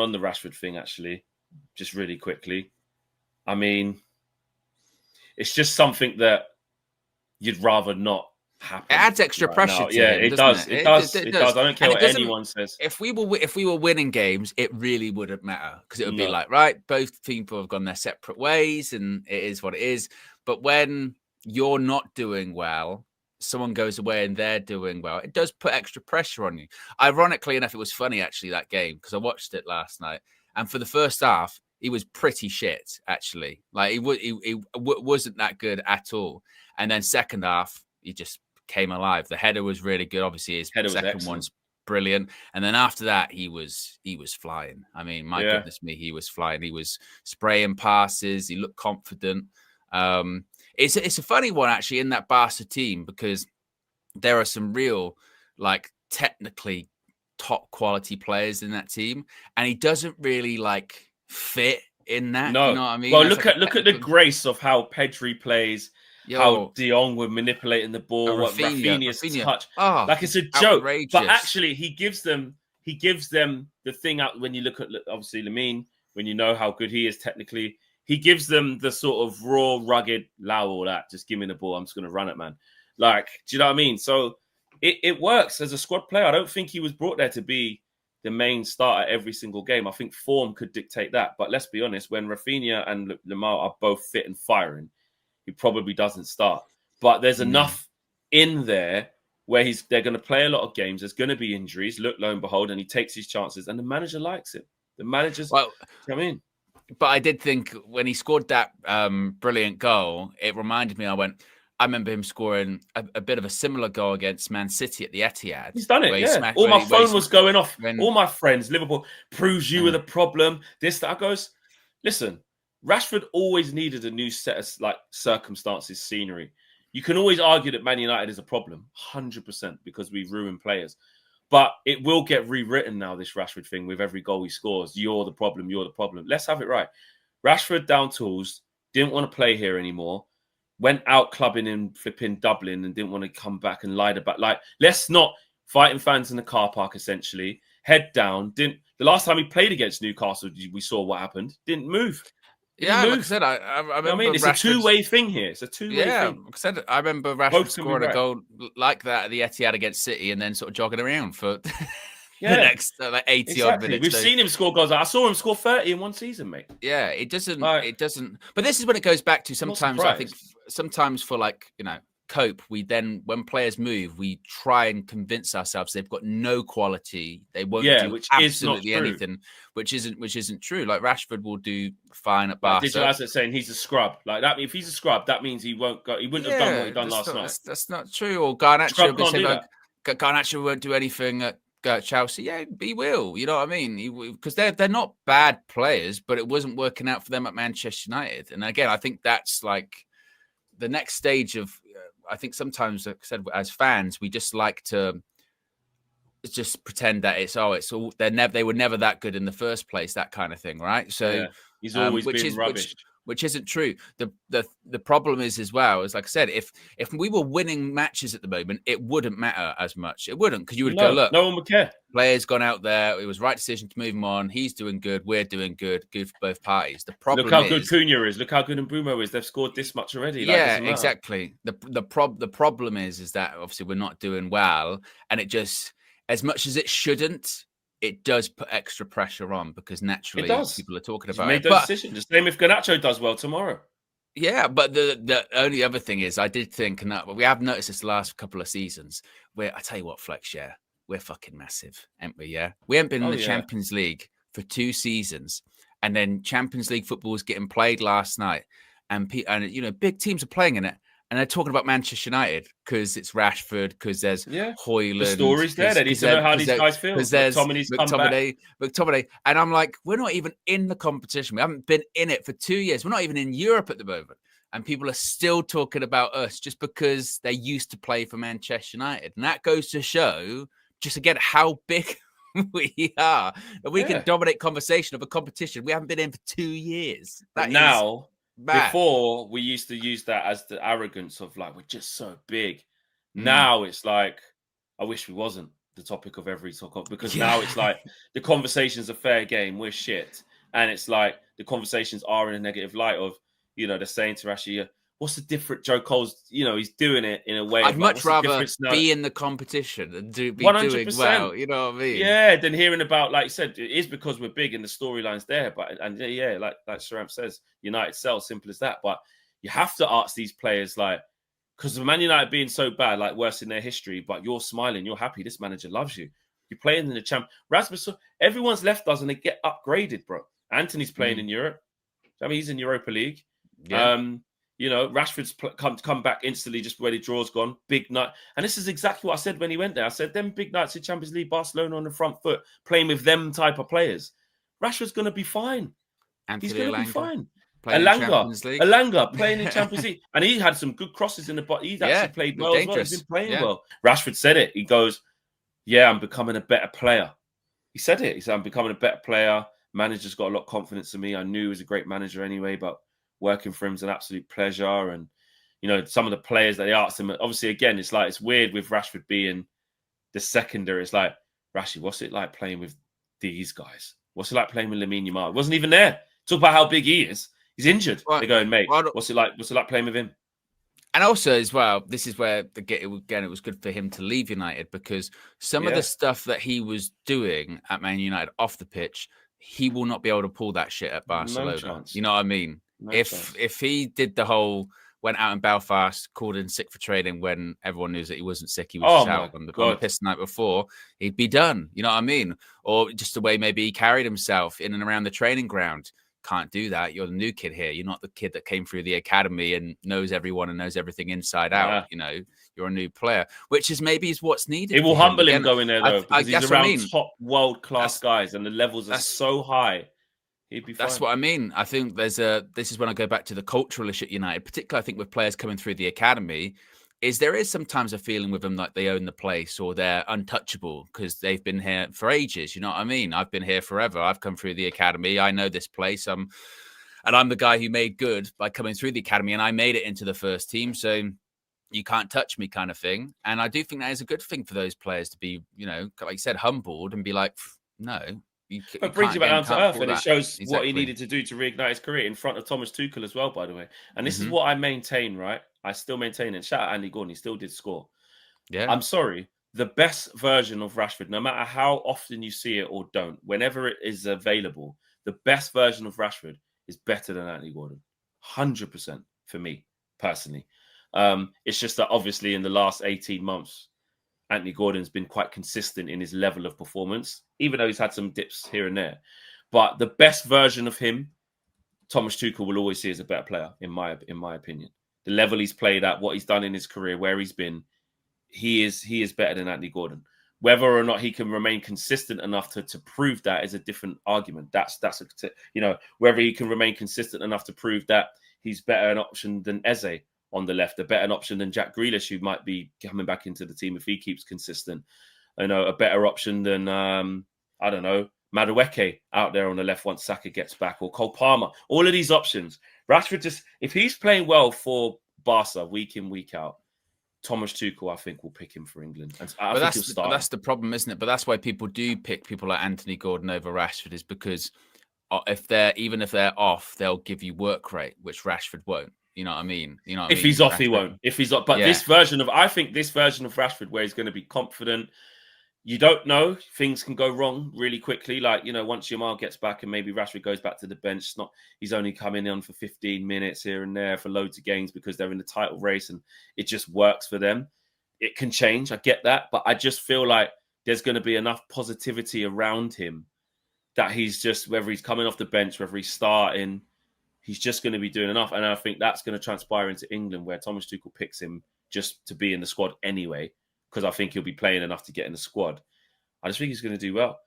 on the Rashford thing, actually, just really quickly. I mean, it's just something that you'd rather not happen. It adds extra pressure to him, it does. It does. I don't care what anyone says. If we were winning games, it really wouldn't matter, because it would be like, right, both people have gone their separate ways, and it is what it is. But when you're not doing well, someone goes away and they're doing well, it does put extra pressure on you. Ironically enough, it was funny actually, that game, because I watched it last night, and for the first half, he was pretty shit actually. Like he wasn't that good at all. And then second half, he just came alive. The header was really good. Obviously, his second one's brilliant. And then after that, he was flying. I mean, my goodness me, he was flying. He was spraying passes. He looked confident. It's a funny one actually in that Barca team, because there are some real, like, technically top quality players in that team, and he doesn't really like fit in that. No. You know what I mean? Well, look at the grace of how Pedri plays. How De Jong were manipulating the ball, what Rafinha's touch, like it's a joke. Outrageous. But actually, he gives them the thing out when you look at, obviously, Lamine, when you know how good he is technically, he gives them the sort of raw, rugged, all that. Just give me the ball, I'm just going to run it, man. Like, do you know what I mean? So it works as a squad player. I don't think he was brought there to be the main starter every single game. I think form could dictate that. But let's be honest, when Rafinha and Lamar are both fit and firing, he probably doesn't start. But there's enough in there where they're going to play a lot of games. There's going to be injuries. Look, lo and behold, and he takes his chances. And the manager likes it. The manager's, you know what I mean? But I did think when he scored that brilliant goal, it reminded me, I remember him scoring a bit of a similar goal against Man City at the Etihad. He's done it, yeah. All my phone was going off. All my friends, Liverpool, proves you were the problem. This, that. I goes, listen, Rashford always needed a new set of circumstances, scenery. You can always argue that Man United is a problem, 100%, because we ruin players. But it will get rewritten now, this Rashford thing, with every goal he scores. You're the problem. Let's have it right. Rashford down tools, didn't want to play here anymore. Went out clubbing in flipping Dublin and didn't want to come back and lied about. Like, let's not fighting fans in the car park, essentially. Head down. The last time he played against Newcastle, we saw what happened. Didn't move. Like I said, I remember. I mean, it's a two-way thing here. It's a two-way thing. Like I said, I remember Rashford scoring a goal like that at the Etihad against City, and then sort of jogging around for the next 80 odd minutes. We've seen him score goals. I saw him score 30 in one season, mate. Yeah, it doesn't. But this is when it goes back to sometimes. I think sometimes for cope, we then, when players move, we try and convince ourselves they've got no quality. They won't do absolutely anything, which isn't true. Like, Rashford will do fine at Barca. Digital Asset saying he's a scrub. Like that, if he's a scrub, that means he won't go. He wouldn't have done what he done last night. That's not true. Or Garnacho won't do anything at Chelsea. Yeah, he will. You know what I mean? Because they're not bad players, but it wasn't working out for them at Manchester United. And again, I think that's like the next stage of. I think sometimes, like I said, as fans, we just like to just pretend that it's all they were never that good in the first place, that kind of thing, right? So he's always been rubbish. Which isn't true. The problem is, as well, is, like I said, if we were winning matches at the moment, it wouldn't matter as much. It wouldn't, because you would go, look, no one would care. Player's gone out there. It was the right decision to move him on. He's doing good. We're doing good. Good for both parties. The problem Look how good Cunha is. Look how good Mbeumo is. They've scored this much already. Yeah, exactly. The problem is that obviously we're not doing well, and it just, as much as it shouldn't, it does put extra pressure on, because naturally people are talking about it. Those decisions. The same if Garnacho does well tomorrow. Yeah, but the only other thing is, I did think, and we have noticed this the last couple of seasons, where, I tell you what, Flex, we're fucking massive, ain't we? Yeah, we haven't been in the Champions League for 2 seasons, and then Champions League football was getting played last night, and big teams are playing in it. And they're talking about Manchester United because it's Rashford, because there's Højlund. The story's there. They need to know how these guys feel. Because there's McTominay. And I'm like, we're not even in the competition. We haven't been in it for 2 years. We're not even in Europe at the moment. And people are still talking about us just because they used to play for Manchester United. And that goes to show, just again, how big we are. That we can dominate conversation of a competition we haven't been in for 2 years. Before, we used to use that as the arrogance of, like, we're just so big. Now it's like, I wish we wasn't. the topic of every talk, because now it's like the conversation's a fair game. We're shit. And it's like the conversations are in a negative light of, they're saying to Rashi, what's the difference? Joe Cole's, he's doing it in a way. I'd much rather be in the competition and be 100%. Doing well. You know what I mean? Yeah, than hearing about, like you said, it is because we're big and the storyline's there. But like Sharam says, United sell, simple as that. But you have to ask these players, like, because of Man United being so bad, like worse in their history, but you're smiling, you're happy. This manager loves you. You're playing in the champ. Rasmus, everyone's left us and they get upgraded, bro. Anthony's playing in Europe. I mean, he's in Europa League. Yeah. Rashford's come back instantly just where the draw's gone. Big night. And this is exactly what I said when he went there. I said, them big nights in Champions League, Barcelona on the front foot, playing with them type of players. Rashford's going to be fine. He's going to be fine. Alanga playing in Champions League. And he had some good crosses in the bottom. He's actually played well as well. He's been playing well. Rashford said it. He goes, I'm becoming a better player. He said it. He said, I'm becoming a better player. Manager's got a lot of confidence in me. I knew he was a great manager anyway, but working for him is an absolute pleasure. And, some of the players that they asked him, obviously, again, it's weird with Rashford being the secondary. It's like, Rashi, what's it like playing with these guys? What's it like playing with Lamine Yamal? He wasn't even there. Talk about how big he is. He's injured. They're going, mate, what's it like playing with him? And also, as well, this is where, it was good for him to leave United, because some of the stuff that he was doing at Man United off the pitch, he will not be able to pull that shit at Barcelona. No chance. You know what I mean? No if he did the whole, went out in Belfast, called in sick for training when everyone knew that he wasn't sick, he was out on the piss the night before, he'd be done. You know what I mean? Or just the way maybe he carried himself in and around the training ground. Can't do that. You're the new kid here. You're not the kid that came through the academy and knows everyone and knows everything inside out. You're a new player, which is maybe what's needed. It will humble him going there, though, because he's around top world-class guys and the levels are so high. He'd be fine. That's what I mean. I think this is when I go back to the cultural issue at United, particularly I think with players coming through the academy, there is sometimes a feeling with them like they own the place or they're untouchable because they've been here for ages. You know what I mean? I've been here forever. I've come through the academy. I know this place. And I'm the guy who made good by coming through the academy, and I made it into the first team. So you can't touch me kind of thing. And I do think that is a good thing for those players to be, like you said, humbled and be like, no. It brings him down to earth, and it shows what he needed to do to reignite his career in front of Thomas Tuchel as well, by the way. And this is what I maintain, right? I still maintain it. Shout out Andy Gordon, he still did score. Yeah. I'm sorry. The best version of Rashford, no matter how often you see it or don't, whenever it is available, the best version of Rashford is better than Andy Gordon. 100% for me, personally. It's just that obviously in the last 18 months, Anthony Gordon's been quite consistent in his level of performance, even though he's had some dips here and there. But the best version of him, Thomas Tuchel will always see as a better player, in my opinion. The level he's played at, what he's done in his career, where he's been, he is better than Anthony Gordon. Whether or not he can remain consistent enough to prove that is a different argument. Whether he can remain consistent enough to prove that he's better an option than Eze on the left, a better option than Jack Grealish, who might be coming back into the team if he keeps consistent. A better option than, Madueke out there on the left once Saka gets back, or Cole Palmer. All of these options. Rashford, if he's playing well for Barca week in, week out, Thomas Tuchel, I think, will pick him for England. And that's the problem, isn't it? But that's why people do pick people like Anthony Gordon over Rashford, is because if they're off, they'll give you work rate, which Rashford won't. You know what I mean? If he's off, he won't. If he's off, but this version of Rashford, where he's going to be confident, you don't know. Things can go wrong really quickly. Like, once Yamal gets back and maybe Rashford goes back to the bench, he's only coming on for 15 minutes here and there for loads of games because they're in the title race and it just works for them. It can change. I get that. But I just feel like there's going to be enough positivity around him that he's just, whether he's coming off the bench, whether he's starting, he's just going to be doing enough. And I think that's going to transpire into England, where Thomas Tuchel picks him just to be in the squad anyway, because I think he'll be playing enough to get in the squad. I just think he's going to do well.